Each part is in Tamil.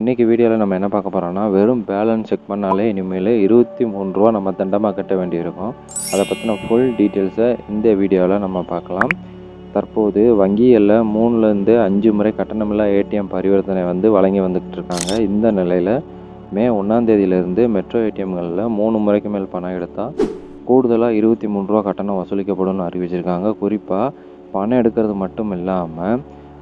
இன்றைக்கி வீடியோவில் நம்ம என்ன பார்க்க போகிறோம்னா, வெறும் பேலன்ஸ் செக் பண்ணாலே இனிமேல் ரூ. 23 நம்ம தண்டமாக கட்ட வேண்டியிருக்கும். அதை பற்றின ஃபுல் டீட்டெயில்ஸை இந்த வீடியோவில் நம்ம பார்க்கலாம். தற்போது வங்கிகளில் 3லேருந்து 5 முறை கட்டணமில்லா ஏடிஎம் பரிவர்த்தனை வழங்கி வந்துக்கிட்டு இருக்காங்க. இந்த நிலையில் மே 1ஆம் தேதியிலிருந்து மெட்ரோ ஏடிஎம்களில் 3 முறைக்கு மேல் பணம் எடுத்தால் கூடுதலாக ரூ. 23 கட்டணம் வசூலிக்கப்படும் அறிவிச்சிருக்காங்க. குறிப்பாக பணம் எடுக்கிறது மட்டும் இல்லாமல்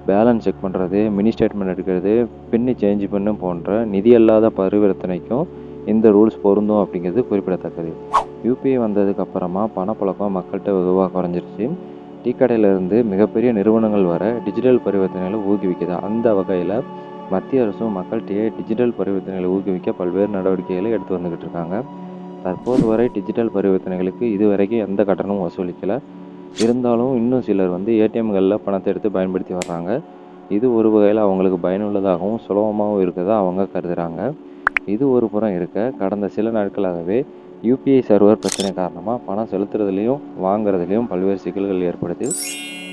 பேலன்ஸ் செக் பண்ணுறது, மினி ஸ்டேட்மெண்ட் எடுக்கிறது, பின்னு சேஞ்ச் பண்ணு போன்ற நிதி அல்லாத பரிவர்த்தனைக்கும் இந்த ரூல்ஸ் பொருந்தும் அப்படிங்கிறது குறிப்பிடத்தக்கது. யூபிஐ வந்ததுக்கப்புறமா பணப்பழக்கம் மக்கள்கிட்ட வெகுவாக குறைஞ்சிருச்சு. டீ கடையிலேருந்து மிகப்பெரிய நிறுவனங்கள் வர டிஜிட்டல் பரிவர்த்தனைகளை ஊக்குவிக்குது. அந்த வகையில் மத்திய அரசும் மக்கள்கிட்டயே டிஜிட்டல் பரிவர்த்தனைகளை ஊக்குவிக்க பல்வேறு நடவடிக்கைகளை எடுத்து வந்துக்கிட்டு இருக்காங்க. தற்போது வரை டிஜிட்டல் பரிவர்த்தனைகளுக்கு இதுவரைக்கும் எந்த கட்டணமும் வசூலிக்கலை. இருந்தாலும் இன்னும் சிலர் ஏடிஎம்களில் பணத்தை எடுத்து பயன்படுத்தி வர்றாங்க. இது ஒரு வகையில் அவங்களுக்கு பயனுள்ளதாகவும் சுலபமாகவும் இருக்கிறதா அவங்க கருதுகிறாங்க. இது ஒரு புறம் இருக்க, கடந்த சில நாட்களாகவே யூபிஐ சர்வர் பிரச்சனை காரணமாக பணம் செலுத்துறதுலையும் வாங்குறதுலையும் பல்வேறு சிக்கல்கள் ஏற்படுது.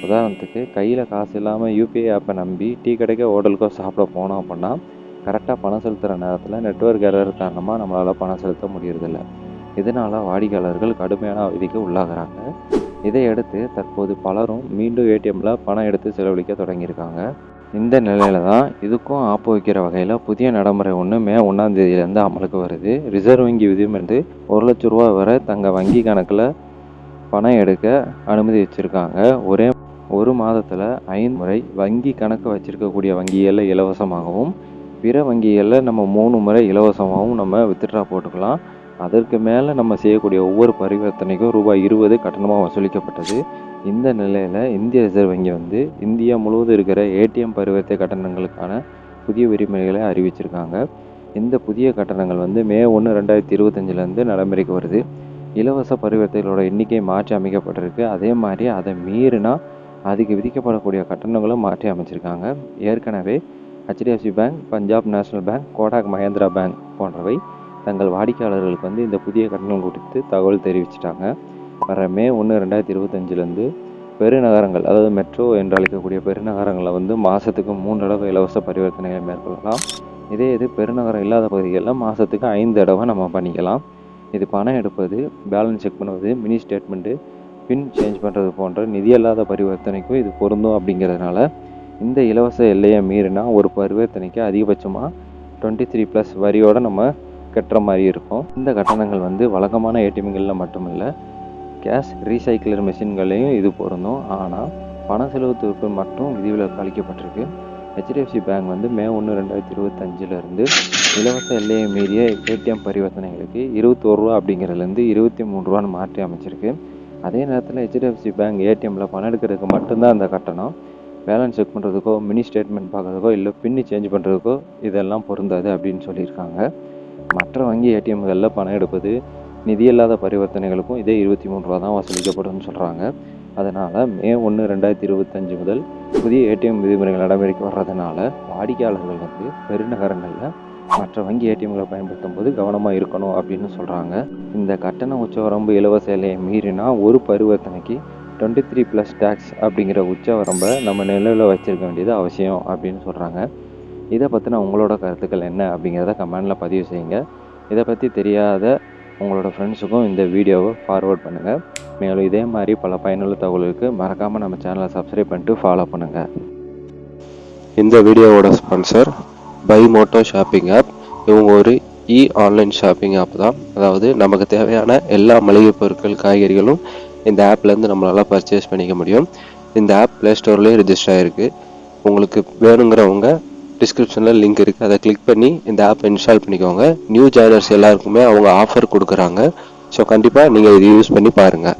உதாரணத்துக்கு, கையில் காசு இல்லாமல் யூபிஐ ஆப்பை நம்பி டீ கடைக்கோ ஹோட்டலுக்கோ சாப்பிட போனோம் அப்படின்னா கரெக்டாக பணம் செலுத்துகிற நேரத்தில் நெட்வொர்க் எரர் காரணமாக நம்மளால் பணம் செலுத்த முடியறதில்ல. இதனால் வாடிக்கையாளர்கள் கடுமையான அவதிக்கு உள்ளாகிறாங்க. இதையடுத்து தற்போது பலரும் மீண்டும் ஏடிஎம்மில் பணம் எடுத்து செலவழிக்க தொடங்கியிருக்காங்க. இந்த நிலையில தான் இதுக்கும் ஆப்பு வைக்கிற வகையில் புதிய நடைமுறை ஒன்று மே 1ஆம் தேதியிலேருந்து அமலுக்கு வருது. ரிசர்வ் வங்கி விதியிலிருந்து ரூ. 1,00,000 வரை தங்கள் வங்கி கணக்கில் பணம் எடுக்க அனுமதி வச்சுருக்காங்க. ஒரே ஒரு மாதத்தில் 5 முறை வங்கி கணக்கு வச்சுருக்கக்கூடிய வங்கிகளில் இலவசமாகவும், பிற வங்கிகளில் நம்ம 3 முறை இலவசமாகவும் நம்ம வித்ட்ரா போட்டுக்கலாம். அதற்கு மேலே நம்ம செய்யக்கூடிய ஒவ்வொரு பரிவர்த்தனைக்கும் ரூ. 20 கட்டணமாக வசூலிக்கப்பட்டது. இந்த நிலையில் இந்திய ரிசர்வ் வங்கி இந்தியா முழுவதும் இருக்கிற ஏடிஎம் பரிவர்த்தனை கட்டணங்களுக்கான புதிய விதிமுறைகளை அறிவிச்சிருக்காங்க. இந்த புதிய கட்டணங்கள் மே 1, 2025 நடைமுறைக்கு வருது. இலவச பரிவர்த்தனைகளோட எண்ணிக்கை மாற்றி அமைக்கப்பட்டிருக்கு. அதே மாதிரி அதை மீறினா அதுக்கு விதிக்கப்படக்கூடிய கட்டணங்களும் மாற்றி அமைச்சிருக்காங்க. ஏற்கனவே HDFC bank, Punjab national bank, Kotak Mahindra bank போன்றவை தங்கள் வாடிக்கையாளர்களுக்கு இந்த புதிய கட்டணம் குறித்து தகவல் தெரிவிச்சிட்டாங்க. வர மே 1, 2025 பெருநகரங்கள், அதாவது மெட்ரோ என்று அழைக்கக்கூடிய பெருநகரங்களில் மாதத்துக்கு 3 தடவை இலவச பரிவர்த்தனைகளை மேற்கொள்ளலாம். இது பெருநகரம் இல்லாத பகுதிகளில் மாதத்துக்கு 5 தடவை நம்ம பண்ணிக்கலாம். இது பணம் எடுப்பது, பேலன்ஸ் செக் பண்ணுவது, மினி ஸ்டேட்மெண்ட்டு, பின் சேஞ்ச் பண்ணுறது போன்ற நிதி அல்லாத பரிவர்த்தனைக்கும் இது பொருந்தும். அப்படிங்கிறதுனால இந்த இலவச எல்லையை மீறினா ஒரு பரிவர்த்தனைக்கு அதிகபட்சமாக 23+ வரியோடு நம்ம கட்டுற மாதிரி இருக்கும். இந்த கட்டணங்கள் வழக்கமான ஏடிஎம்களில் மட்டுமில்ல, கேஷ் ரீசைக்கிளர் மிஷின்களையும் இது பொருந்தும். ஆனால் பண செலுத்துவதற்கு மட்டும் விதிவிலக்கு அளிக்கப்பட்டிருக்கு. HDFC பேங்க் மே 1, 2025 இலவச எல்லையை மீறிய ஏடிஎம் பரிவர்த்தனைகளுக்கு ரூ. 21 அப்படிங்கிறதுலேருந்து ரூ. 23 மாற்றி அமைச்சிருக்கு. அதே நேரத்தில் HDFC பேங்க் ஏடிஎம்மில் பணம் எடுக்கிறதுக்கு மட்டும்தான் அந்த கட்டணம். பேலன்ஸ் செக் பண்ணுறதுக்கோ, மினி ஸ்டேட்மெண்ட் பார்க்குறதுக்கோ, இல்லை பின்னு சேஞ்ச் பண்ணுறதுக்கோ இதெல்லாம் பொருந்தாது அப்படின்னு சொல்லியிருக்காங்க. மற்ற வங்கி ஏடிஎம்களில் பணம் எடுப்பது, நிதி இல்லாத பரிவர்த்தனைகளுக்கும் இதே ரூ. 23 தான் வசூலிக்கப்படும் சொல்கிறாங்க. அதனால் மே 1, 2025 முதல் புதிய ஏடிஎம் விதிமுறைகள் நடைமுறைக்கு வர்றதுனால வாடிக்கையாளர்கள் பெருநகரங்களில் மற்ற வங்கி ஏடிஎம்களை பயன்படுத்தும் போது கவனமாக இருக்கணும் அப்படின்னு சொல்கிறாங்க. இந்த கட்டண உச்சவரம்பு இலவச எல்லையை மீறினா ஒரு பரிவர்த்தனைக்கு 23+ டேக்ஸ் அப்படிங்கிற உச்சவரம்பை நம்ம நிலையில் வச்சிருக்க வேண்டியது அவசியம் அப்படின்னு சொல்கிறாங்க. இதை பற்றின உங்களோட கருத்துக்கள் என்ன அப்படிங்கிறத கமெண்டில் பதிவு செய்யுங்க. இதை பற்றி தெரியாத உங்களோட ஃப்ரெண்ட்ஸுக்கும் இந்த வீடியோவை ஃபார்வர்ட் பண்ணுங்கள். மேலும் இதே மாதிரி பல பயனுள்ள தகவலுக்கு மறக்காமல் நம்ம சேனலை சப்ஸ்கிரைப் பண்ணிட்டு ஃபாலோ பண்ணுங்கள். இந்த வீடியோவோட sponsor by Moto shopping app. இவங்க ஒரு ஆன்லைன் ஷாப்பிங் ஆப் தான். அதாவது நமக்கு தேவையான எல்லா மளிகை பொருட்கள், காய்கறிகளும் இந்த ஆப்லேருந்து நம்மளால் பர்ச்சேஸ் பண்ணிக்க முடியும். இந்த ஆப் ப்ளே ஸ்டோர்லேயும் ரெஜிஸ்டர் ஆகிருக்கு. உங்களுக்கு வேணுங்கிறவங்க டிஸ்கிரிப்ஷனில் லிங்க் இருக்குது, அதை கிளிக் பண்ணி இந்த ஆப் இன்ஸ்டால் பண்ணிக்கோங்க. நியூ ஜாயினர்ஸ் எல்லாருக்குமே அவங்க ஆஃபர் கொடுக்குறாங்க. ஸோ கண்டிப்பாக நீங்கள் இது யூஸ் பண்ணி பாருங்கள்.